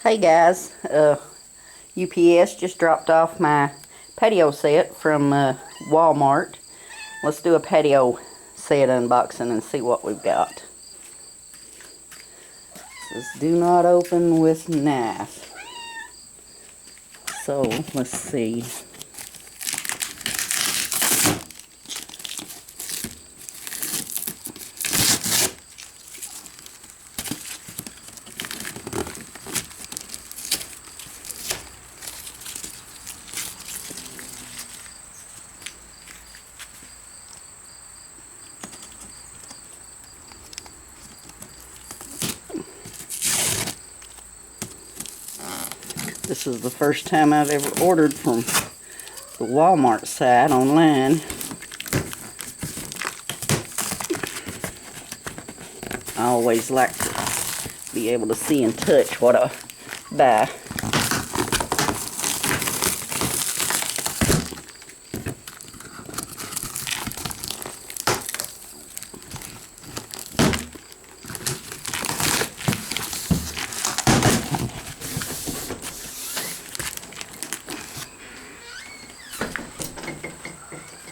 Hey guys, UPS just dropped off my patio set from Walmart. Let's do a patio set unboxing and see what we've got. It says do not open with knife. So let's see. This is the first time I've ever ordered from the Walmart site online. I always like to be able to see and touch what I buy.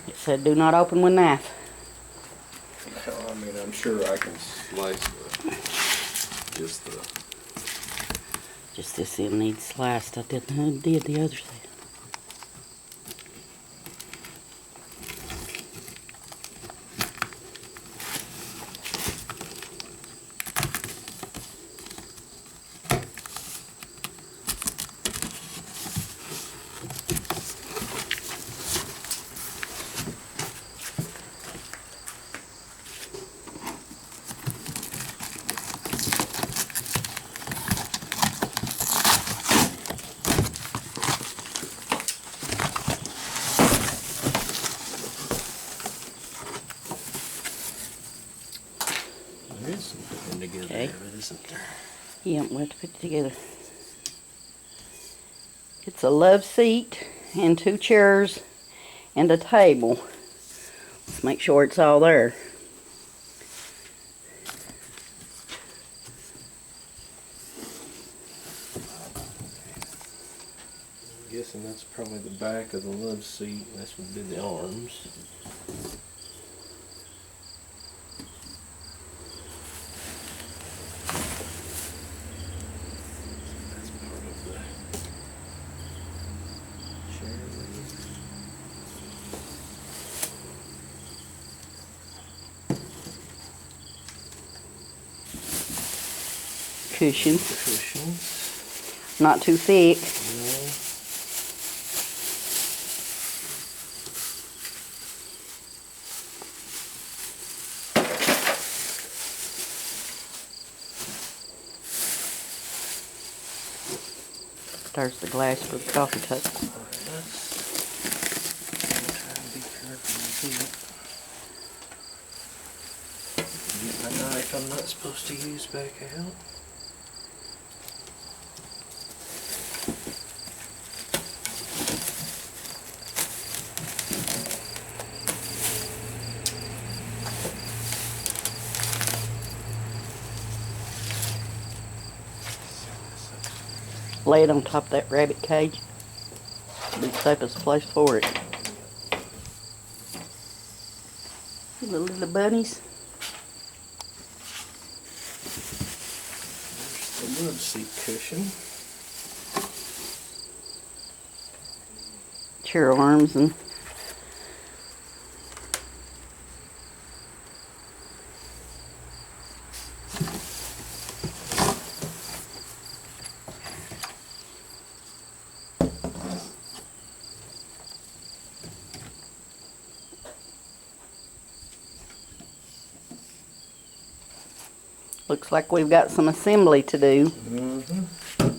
It said do not open with knife. I mean, I'm sure I can slice Just this end needs sliced. I did the other side. There is something together Okay. there, isn't there? Yep, we'll have to put it together. It's a love seat and 2 chairs and a table. Let's make sure it's all there. I'm guessing that's probably the back of the love seat, and this would be the arms. That's part of the chair. Cushion. Cushions. Not too thick. No. There's the glass for the coffee cup. Alright, try and be careful with it. Get my knife I'm not supposed to use back out. Lay it on top of that rabbit cage. Be the safest place for it. The little bunnies. There's the love seat cushion. Chair arms and looks like we've got some assembly to do. At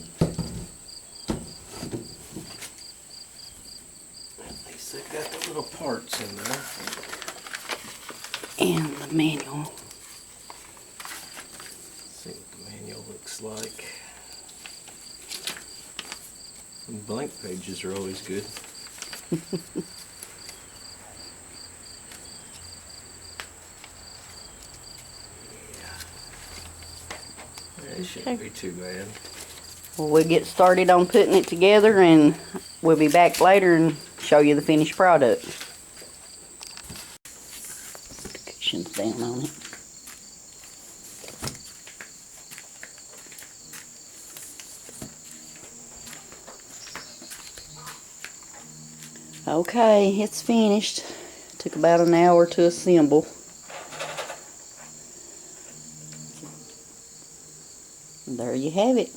least they've got the little parts in there. And the manual. Let's see what the manual looks like. And blank pages are always good. It shouldn't be too bad. Well, we'll get started on putting it together, and we'll be back later and show you the finished product. Cushion's down on it. Okay, it's finished. Took about an hour to assemble. And there you have it.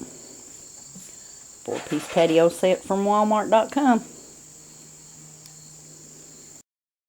4-piece patio set from Walmart.com.